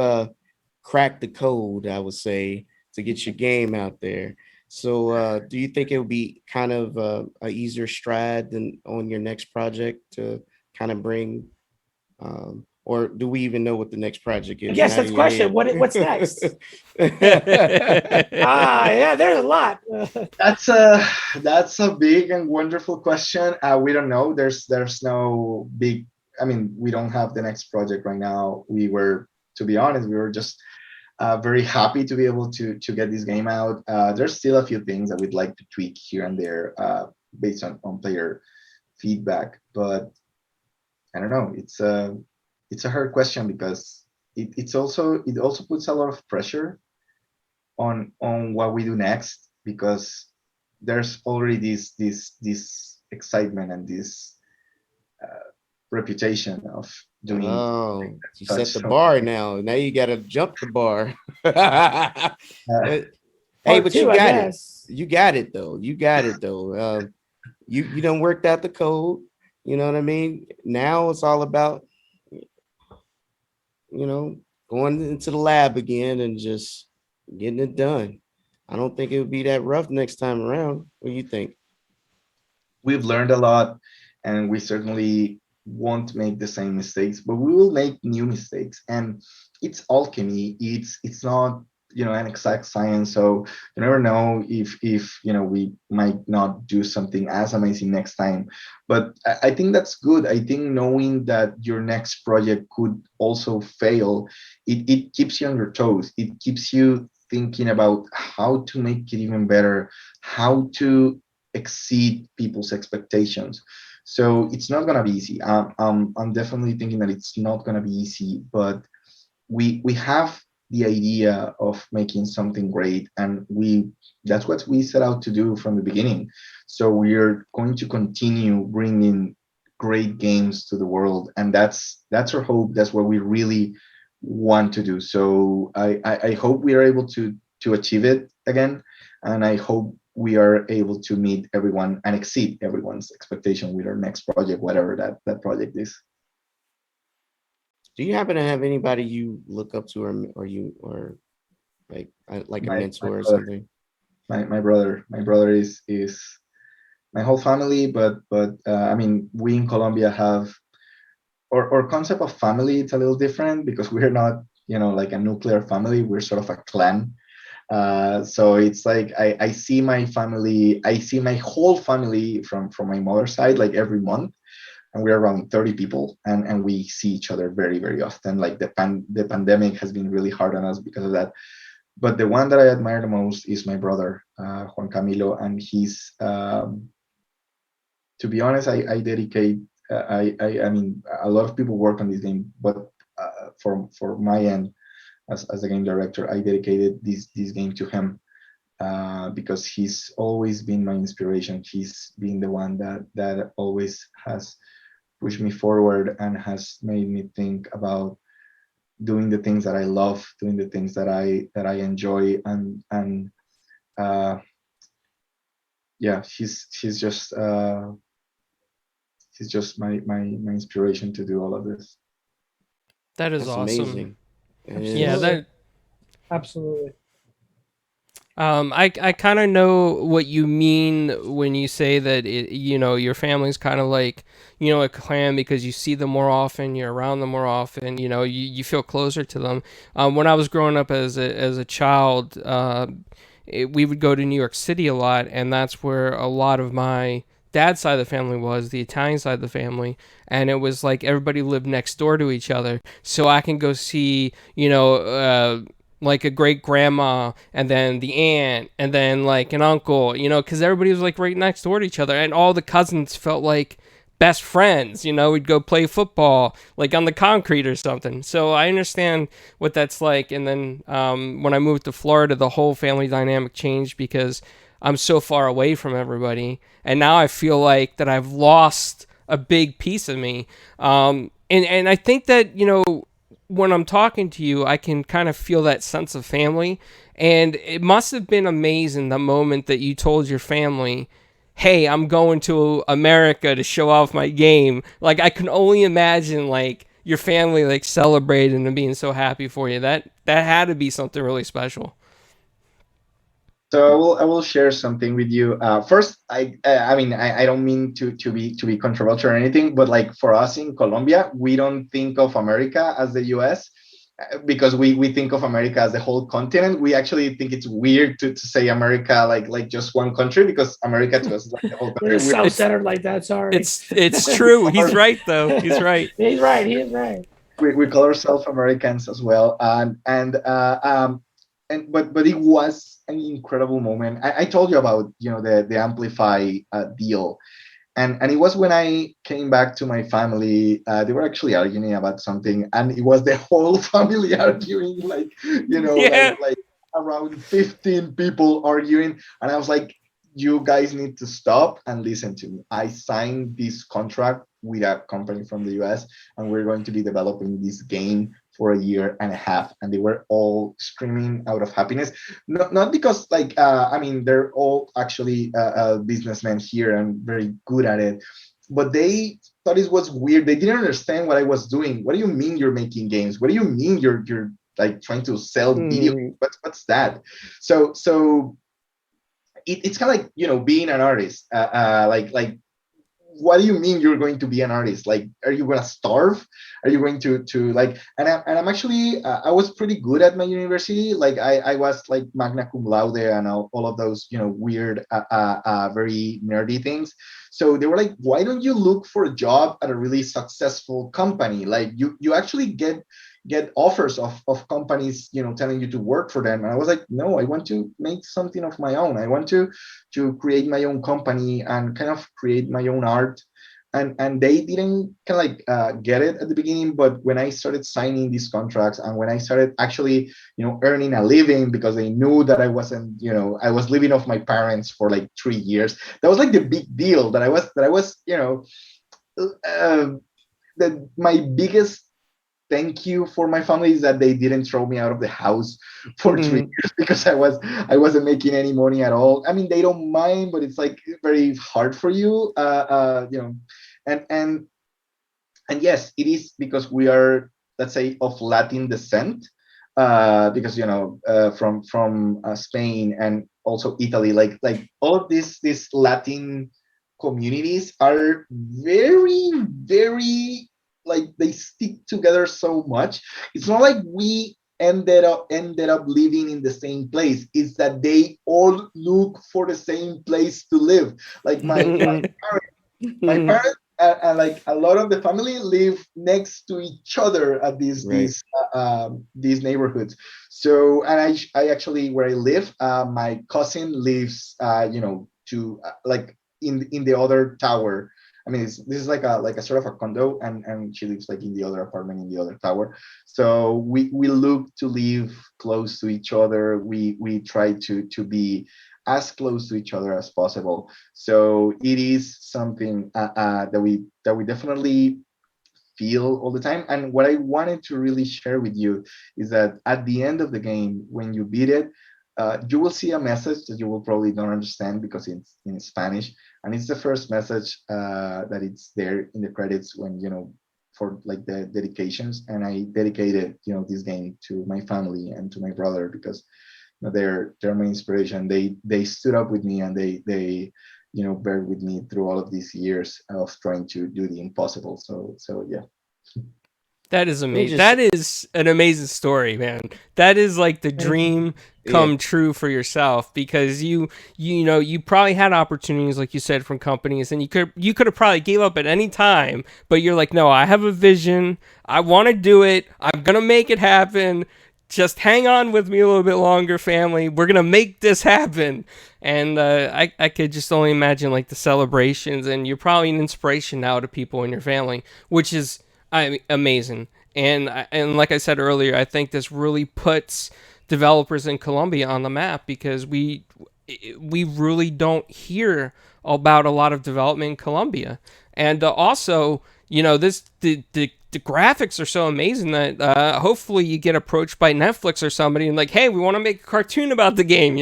cracked the code, I would say, to get your game out there. So do you think it would be kind of a easier stride than on your next project to kind of bring, or do we even know what the next project is? Yes, that's the question. What's next? Yeah, there's a lot. That's a big and wonderful question. We don't know. There's no big. We don't have the next project right now. To be honest, we were just very happy to be able to get this game out. There's still a few things that we'd like to tweak here and there based on player feedback, but I don't know. It's a hard question because it also puts a lot of pressure on what we do next, because there's already this excitement and this reputation of doing. Oh, you set the bar now. Now you got to jump the bar. Hey, but you got it. You got it though. You done worked out the code. You know what I mean? Now it's all about, going into the lab again and just getting it done. I don't think it would be that rough next time around. What do you think? We've learned a lot, and we certainly won't make the same mistakes, but we will make new mistakes. And it's alchemy. It's not an exact science, so you never know if we might not do something as amazing next time. But I think that's good. I think knowing that your next project could also fail, it keeps you on your toes. It keeps you thinking about how to make it even better, how to exceed people's expectations. So it's not gonna be easy. I'm definitely thinking that it's not gonna be easy, but we have the idea of making something great, and that's what we set out to do from the beginning. So we're going to continue bringing great games to the world, and that's our hope. That's what we really want to do. So I hope we are able to achieve it again, and I hope we are able to meet everyone and exceed everyone's expectation with our next project, whatever that project is. Do you happen to have anybody you look up to, or like a mentor or something? My brother is my whole family, but we in Colombia have our concept of family. It's a little different because we're not like a nuclear family. We're sort of a clan. So it's like I see my family, I see my whole family from my mother's side like every month. and we're around 30 people, and we see each other very, very often. Like the pandemic has been really hard on us because of that. But the one that I admire the most is my brother, Juan Camilo, and he's, to be honest, I dedicate. I mean, a lot of people work on this game, but for my end, as a game director, I dedicated this game to him, because he's always been my inspiration. He's been the one that always has pushed me forward and has made me think about doing the things that I love, doing the things that I enjoy, and yeah, he's just my inspiration to do all of this. That is That's awesome. Amazing. Yeah, that absolutely. I kind of know what you mean when you say that your family's kind of like a clan, because you see them more often, you're around them more often, you feel closer to them. When I was growing up as a child, we would go to New York City a lot, and that's where a lot of my dad's side of the family was, the Italian side of the family, and it was like everybody lived next door to each other, so I can go see like a great grandma, and then the aunt, and then like an uncle, because everybody was like right next door to each other, and all the cousins felt like best friends. We'd go play football like on the concrete or something. So I understand what that's like. And then when I moved to Florida, the whole family dynamic changed because I'm so far away from everybody, and now I feel like that I've lost a big piece of me. And I think that when I'm talking to you, I can kind of feel that sense of family. And it must have been amazing the moment that you told your family, hey, I'm going to America to show off my game. Like, I can only imagine like your family like celebrating and being so happy for you. That had to be something really special. So I will share something with you. First, I mean, I don't mean to be controversial or anything, but like for us in Colombia, we don't think of America as the U.S. Because we think of America as the whole continent. We actually think it's weird to say America like just one country, because America to us is like the whole country. We're self-centered like that. Sorry. It's true. He's right though. He's right. He's right. He is right. We call ourselves Americans as well, but it was an incredible moment. I told you about the Amplify deal, and it was when I came back to my family. They were actually arguing about something, and it was the whole family arguing, like like around 15 people arguing, and I was like, you guys need to stop and listen to me. I signed this contract with a company from the US, and we're going to be developing this game for a year and a half. And they were all screaming out of happiness. Not because I mean, they're all actually businessmen here and very good at it, but they thought it was weird. They didn't understand what I was doing. What do you mean you're making games? What do you mean you're like trying to sell video? What's that? So it's kind of like being an artist. Like what do you mean you're going to be an artist? Like, are you going to starve? Are you going to like? And I'm actually I was pretty good at my university. Like I was like magna cum laude and all of those weird very nerdy things. So they were like, why don't you look for a job at a really successful company? Like you actually get offers of companies telling you to work for them. And I was like, no, I want to make something of my own. I want to create my own company and kind of create my own art. And they didn't kind of like get it at the beginning, but when I started signing these contracts and when I started actually earning a living, because they knew that I wasn't I was living off my parents for like 3 years, that was like the big deal. That I was that my biggest thank you for my family is that they didn't throw me out of the house for 3 years because I wasn't making any money at all. I mean, they don't mind, but it's like very hard for you, and yes, it is because we are, let's say, of Latin descent, because from Spain and also Italy, like all of these Latin communities are very, very, like, they stick together so much. It's not like we ended up living in the same place. It's that they all look for the same place to live. Like my parents like a lot of the family live next to each other at these neighborhoods. So, and I actually, where I live, my cousin lives, to like in the other tower. I mean, this is like a sort of a condo, and she lives like in the other apartment in the other tower. So we look to live close to each other. We try to be as close to each other as possible. So it is something that we definitely feel all the time. And what I wanted to really share with you is that at the end of the game, when you beat it, you will see a message that you will probably don't understand because it's in Spanish, and it's the first message that it's there in the credits when for like the dedications. And I dedicated this game to my family and to my brother because they're my inspiration. They stood up with me, and they bear with me through all of these years of trying to do the impossible. So yeah. That is amazing. That is an amazing story, man. That is like the dream come true for yourself, because you probably had opportunities, like you said, from companies, and you could have probably gave up at any time, but you're like, no, I have a vision. I want to do it. I'm gonna make it happen. Just hang on with me a little bit longer, family. We're gonna make this happen. And I could just only imagine like the celebrations, and you're probably an inspiration now to people in your family, which is amazing. And like I said earlier, I think this really puts developers in Colombia on the map, because we really don't hear about a lot of development in Colombia. And also, the graphics are so amazing that hopefully you get approached by Netflix or somebody and like, hey, we want to make a cartoon about the game,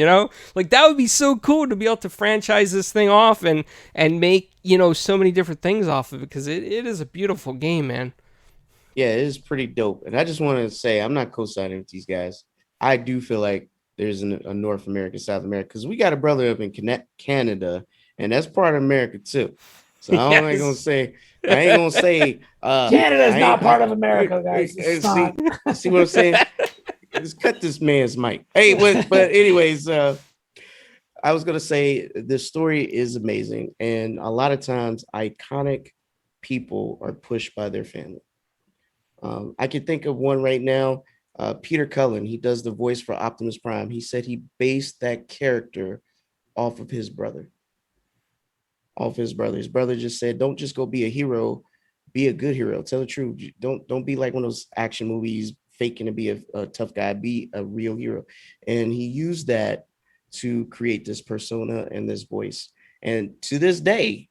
like that would be so cool to be able to franchise this thing off and make so many different things off of it, because it is a beautiful game, man. Yeah, it is pretty dope. And I just want to say, I'm not co-signing with these guys. I do feel like there's a North America, South America, because we got a brother up in Canada, and that's part of America too. So I ain't gonna say Canada is not part of America, guys. See what I'm saying? Just cut this man's mic. Hey, but anyways, I was gonna say the story is amazing, and a lot of times iconic people are pushed by their family. I can think of one right now. Peter Cullen, he does the voice for Optimus Prime. He said he based that character off of his brother. His brother just said, don't just go be a hero, be a good hero. Tell the truth. Don't be like one of those action movies faking to be a tough guy. Be a real hero. And he used that to create this persona and this voice. And to this day,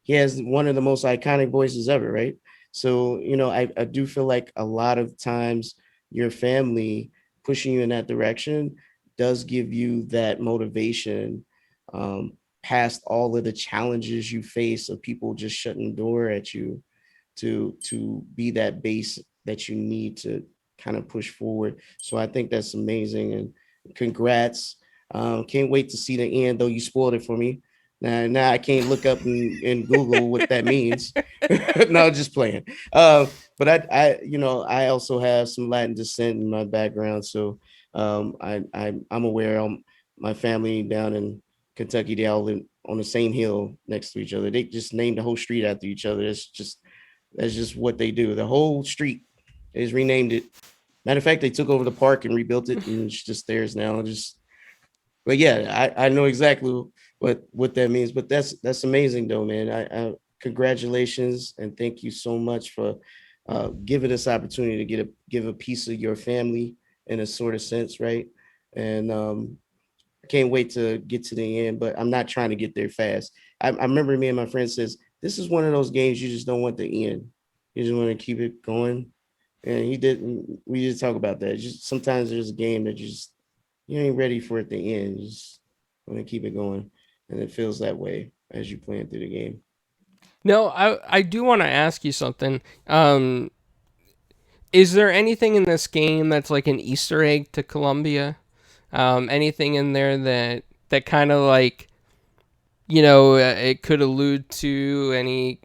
he has one of the most iconic voices ever, right? So, I do feel like a lot of times your family pushing you in that direction does give you that motivation, past all of the challenges you face of people just shutting the door at you, to be that base that you need to kind of push forward. So I think that's amazing, and congrats. Can't wait to see the end, though you spoiled it for me. Now I can't look up and Google what that means. No, just playing. But I also have some Latin descent in my background, so I'm aware. My family down in Kentucky, they all live on the same hill next to each other. They just named the whole street after each other. That's just what they do. The whole street, they just renamed it. Matter of fact, they took over the park and rebuilt it, and it's just theirs now. But yeah, I know exactly what that means. But that's amazing, though, man. I congratulations, and thank you so much for giving us opportunity to give a piece of your family in a sort of sense, right? And I can't wait to get to the end, but I'm not trying to get there fast. I remember me and my friend says, this is one of those games you just don't want the end. You just want to keep it going. And we did talk about that. Just sometimes there's a game that you ain't ready for it to end. You just want to keep it going. And it feels that way as you plan through the game. No, I do want to ask you something. Is there anything in this game that's like an Easter egg to Colombia? Anything in there that kind of like, it could allude to any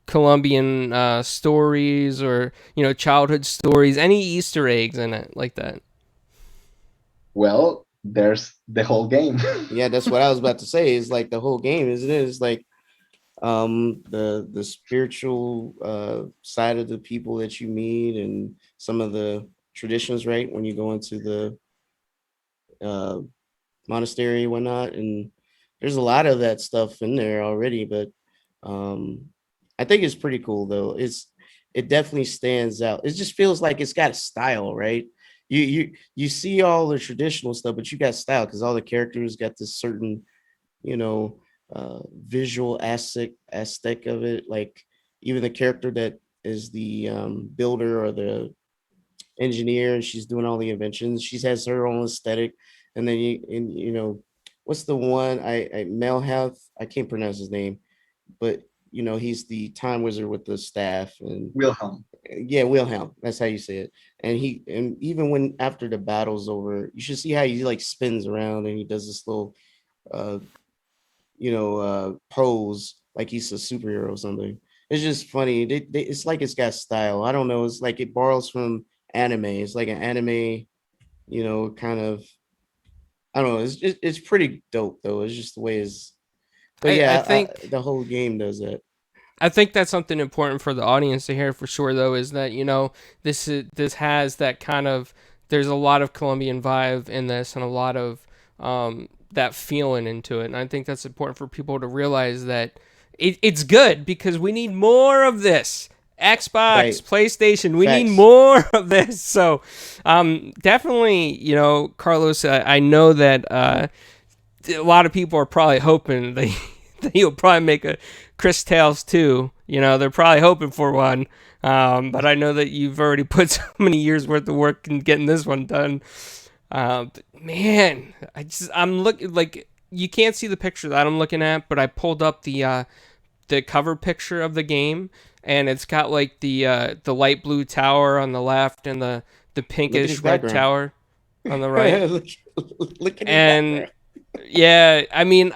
Colombian stories or, childhood stories, any Easter eggs in it like that? Well, there's the whole game. Yeah, that's what I was about to say. It's like the whole game, isn't it? It's like the spiritual side of the people that you meet, and some of the traditions, right, when you go into the monastery and whatnot. And there's a lot of that stuff in there already, but I think it's pretty cool though. It definitely stands out. It just feels like it's got a style, right? You see all the traditional stuff, but you got style because all the characters got this certain, you know, visual aesthetic of it. Like even the character that is the builder or the engineer, and she's doing all the inventions. She has her own aesthetic. And then you know, what's the one I Melhealth? I can't pronounce his name, but you know, he's the time wizard with the staff. And Wilhelm. yeah, Wilhelm. That's how you say it. And even when after the battle's over, you should see how he like spins around and he does this little uh pose like he's a superhero or something. It's just funny. It's like it's got style. I don't know. It's like it borrows from anime. It's like an anime, kind of. I don't know. It's pretty dope though. It's just the way it's. But I yeah, think the whole game does that. I think that's something important for the audience to hear for sure, though, is that this has that kind of, there's a lot of Colombian vibe in this and a lot of that feeling into it, and I think that's important for people to realize that it's good because we need more of this. Xbox, Right. PlayStation, we Facts. need more of this. So definitely, Carlos, I know that a lot of people are probably hoping that you'll probably make a Cris Tales 2. They're probably hoping for one. But I know that you've already put so many years worth of work in getting this one done. But man, I'm looking, like, you can't see the picture that I'm looking at, but I pulled up the cover picture of the game, and it's got like the light blue tower on the left and the pinkish red background. tower on the right. Look at And yeah, I mean,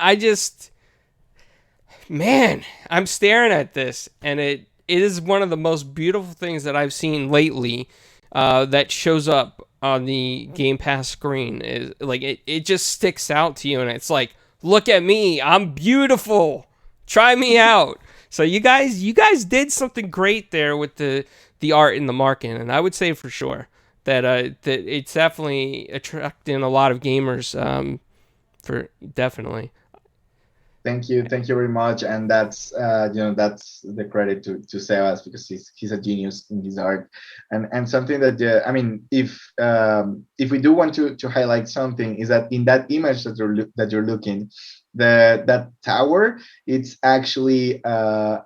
man, I'm staring at this, and it is one of the most beautiful things that I've seen lately that shows up on the Game Pass screen. Is like it just sticks out to you, and it's like, look at me, I'm beautiful. Try me out. So you guys did something great there with the art and the marketing, and I would say for sure that it's definitely attracting a lot of gamers. For definitely. Thank you very much, and that's that's the credit to Sebas, because he's a genius in his art, and something that I mean, if we do want to highlight something, is that in that image that you're looking, that tower, it's actually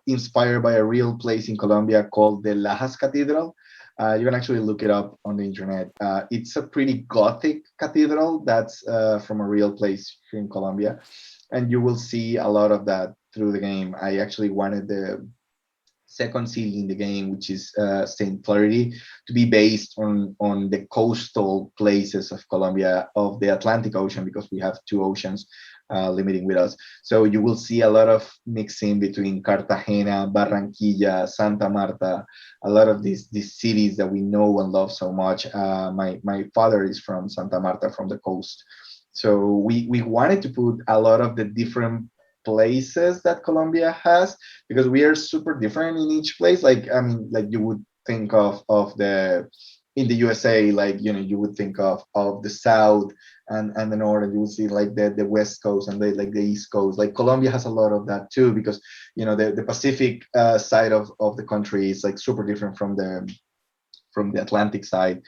inspired by a real place in Colombia called the Lajas Cathedral. You can actually look it up on the internet. It's a pretty Gothic cathedral that's from a real place here in Colombia, and you will see a lot of that through the game. I actually wanted the second city in the game, which is St. Clarity, to be based on the coastal places of Colombia, of the Atlantic Ocean, because we have two oceans limiting with us. So you will see a lot of mixing between Cartagena, Barranquilla, Santa Marta, a lot of these cities that we know and love so much. My father is from Santa Marta, from the coast. So we wanted to put a lot of the different places that Colombia has, because we are super different in each place. Like, I mean, like you would think of the, in the USA, like, you would think of the South and the North, and you would see like the West Coast and the East Coast. Like Colombia has a lot of that too, because the Pacific side of the country is like super different from the Atlantic side,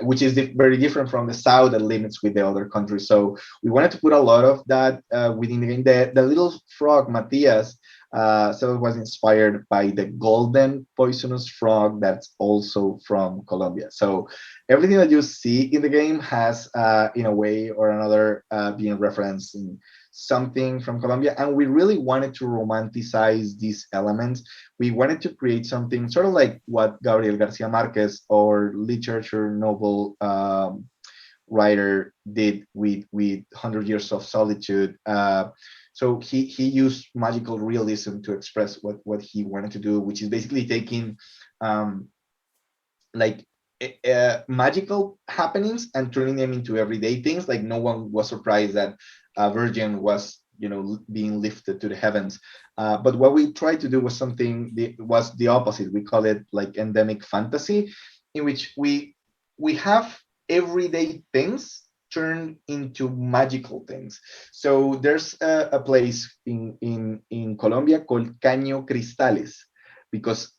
which is very different from the South that limits with the other countries. So we wanted to put a lot of that within the game. The little frog, Matias, so it was inspired by the golden poisonous frog that's also from Colombia. So everything that you see in the game has, in a way or another, being referenced in something from Colombia. And we really wanted to romanticize these elements. We wanted to create something sort of like what Gabriel Garcia Marquez, or literature novel writer, did with 100 Years of Solitude. So he used magical realism to express what he wanted to do, which is basically taking magical happenings and turning them into everyday things. Like, no one was surprised that a virgin was being lifted to the heavens. But what we tried to do was was the opposite. We call it like endemic fantasy, in which we have everyday things turned into magical things. So there's a place in Colombia called Cris Tales, because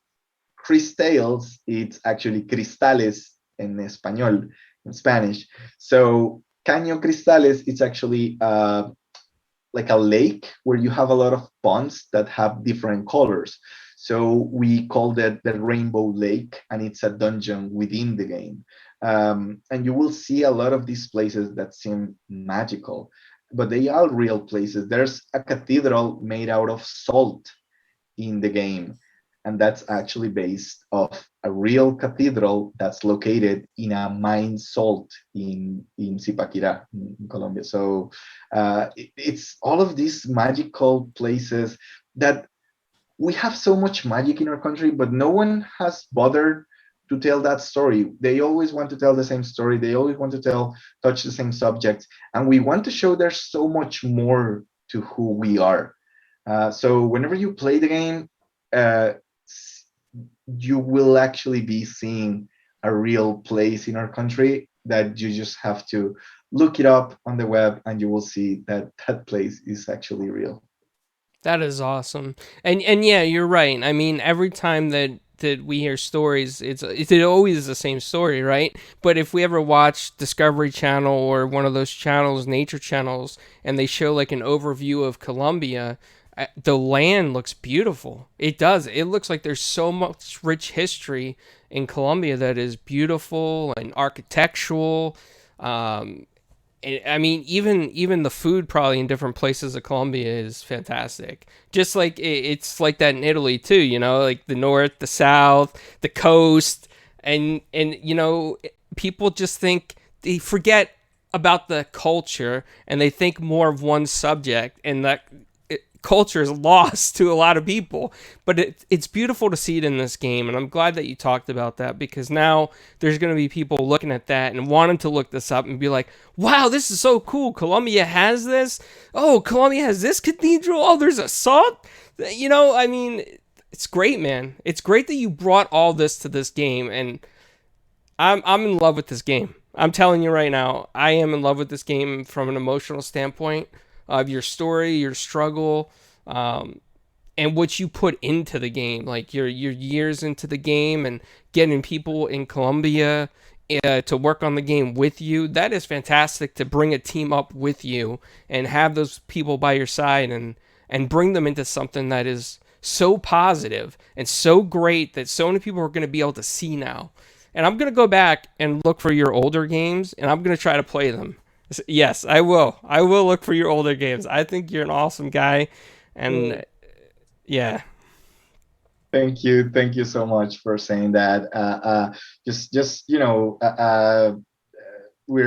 Cris Tales, it's actually cristales en español, in Spanish. So Cris Tales, it's actually like a lake where you have a lot of ponds that have different colors. So we called it the Rainbow Lake, and it's a dungeon within the game. And you will see a lot of these places that seem magical, but they are real places. There's a cathedral made out of salt in the game, and that's actually based off a real cathedral that's located in a mine salt in Zipaquirá, in Colombia. So it's all of these magical places that we have so much magic in our country, but no one has bothered to tell that story. They always want to tell the same story. They always want to touch the same subjects. And we want to show there's so much more to who we are. So whenever you play the game, you will actually be seeing a real place in our country that you just have to look it up on the web, and you will see that that place is actually real. That is awesome. And yeah, you're right. I mean, every time that we hear stories, it always is the same story, right? But if we ever watch Discovery Channel or one of those channels, nature channels, and they show like an overview of Colombia, the land looks beautiful. It does. It looks like there's so much rich history in Colombia that is beautiful and architectural. I mean, even the food probably in different places of Colombia is fantastic. Just like it's like that in Italy too, like the north, the south, the coast, and people just think they forget about the culture and they think more of one subject, and that culture is lost to a lot of people. But it's beautiful to see it in this game, and I'm glad that you talked about that, because now there's going to be people looking at that and wanting to look this up and be like, wow, this is so cool. Colombia has this. Oh, Colombia has this cathedral. Oh, there's a salt. I mean, it's great, man. It's great that you brought all this to this game, and I'm in love with this game. I'm telling you right now, I am in love with this game from an emotional standpoint of your story, your struggle, and what you put into the game, like your years into the game and getting people in Colombia to work on the game with you. That is fantastic, to bring a team up with you and have those people by your side and bring them into something that is so positive and so great that so many people are going to be able to see now. And I'm going to go back and look for your older games, and I'm going to try to play them. Yes, I will. I will look for your older games. I think you're an awesome guy, and yeah. Thank you so much for saying that. We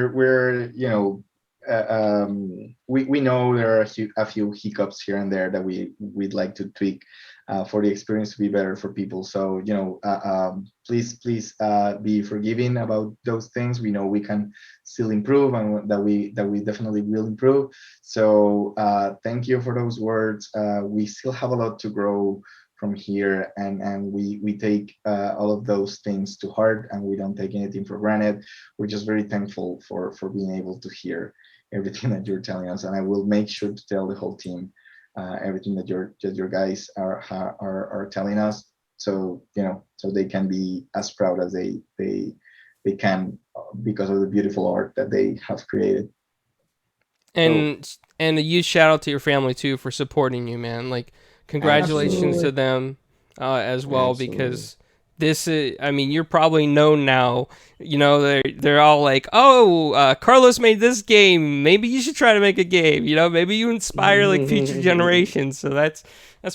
know there are a few hiccups here and there that we'd like to tweak for the experience to be better for people. So please be forgiving about those things. We know we can still improve, and that we definitely will improve. So thank you for those words. We still have a lot to grow from here, and we take all of those things to heart, and we don't take anything for granted. We're just very thankful for being able to hear everything that you're telling us, and I will make sure to tell the whole team everything that your guys are telling us, so so they can be as proud as they can, because of the beautiful art that they have created. And a huge shout out to your family too for supporting you, man. Like, congratulations to them as well. Absolutely. Because this is, I mean, you're probably known now. They're all like, oh, Carlos made this game. Maybe you should try to make a game. Maybe you inspire like future generations. So that's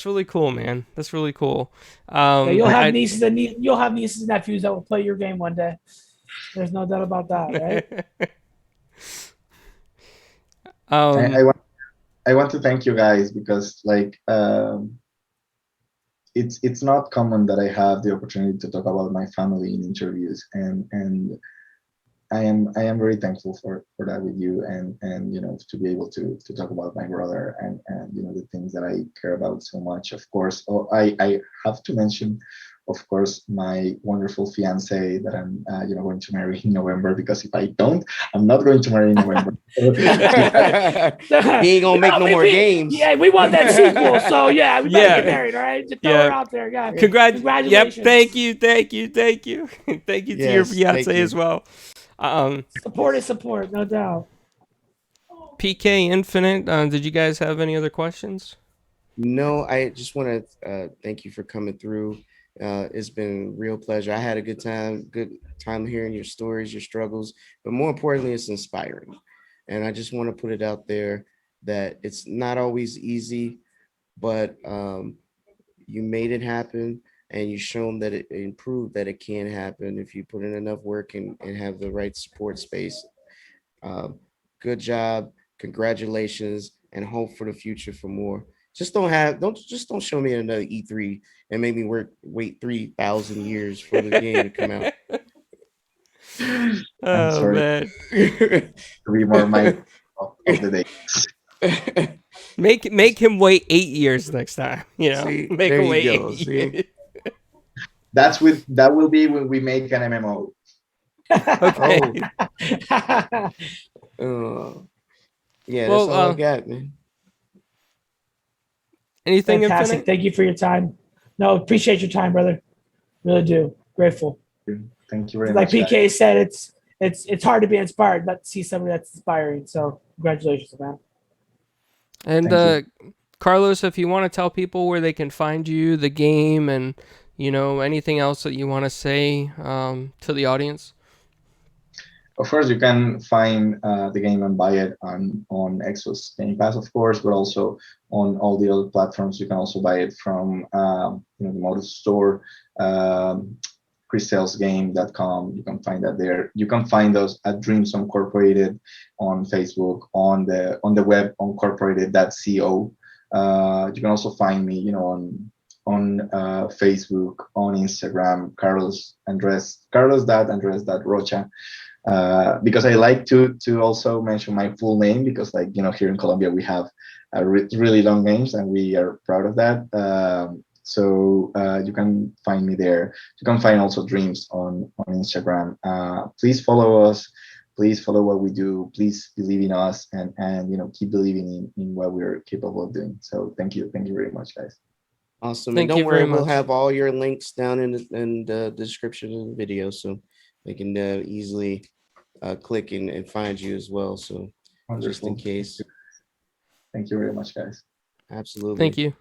really cool, man. That's really cool. You'll have nieces and nephews that will play your game one day. There's no doubt about that, right? I want to thank you guys, because it's not common that I have the opportunity to talk about my family in interviews, and I am very thankful for that with you, and to be able to talk about my brother and the things that I care about so much. Of course, I have to mention, of course, my wonderful fiance that I'm going to marry in November, because if I don't, I'm not going to marry in November. He ain't gonna make no more games. Yeah, we want that sequel. So yeah, we better get married, all right? Just throw her out there. Yeah. Congratulations. Yep. Thank you. Thank you to your fiance as well. Support is support, no doubt. PK Infinite, did you guys have any other questions? No, I just want to thank you for coming through. It's been a real pleasure. I had a good time hearing your stories, your struggles, but more importantly, it's inspiring. And I just want to put it out there that it's not always easy, but you made it happen, and you've shown that it improved, that it can happen if you put in enough work and have the right support space. Good job, congratulations, and hope for the future for more. Don't show me another E3 and make me wait 3,000 years for the game to come out. I'm sorry. Man. To be more mindful of the dates. Make him wait 8 years next time. See, make him wait 8 years. That will be when we make an MMO. Okay. Yeah, that's all I got, man. Anything fantastic. Infinite? Thank you for your time. No, appreciate your time, brother. Really do. Grateful. Thank you very much. Like PK guys. said, it's hard to be inspired, not to see somebody that's inspiring. So congratulations, man. And Carlos, if you want to tell people where they can find you, the game, and anything else that you want to say to the audience. Of course, you can find the game and buy it on Xbox Game Pass, of course, but also on all the other platforms. You can also buy it from the Modus Store, CrisTalesGame.com. You can find that there. You can find us at Dreams Incorporated on Facebook, on the web on corporated.co. You can also find me, on Facebook, on Instagram, Carlos.Andres.Rocha. Because I like to also mention my full name, because here in Colombia we have really long names, and we are proud of that. So you can find me there. You can find also Dreams on Instagram. Please follow us. Please follow what we do. Please believe in us, and keep believing in what we're capable of doing. So thank you very much, guys. Awesome. And don't worry, we'll have all your links down in the description of the video, so they can easily click and find you as well. So Wonderful. Just in case. Thank you very much, guys. Absolutely. Thank you.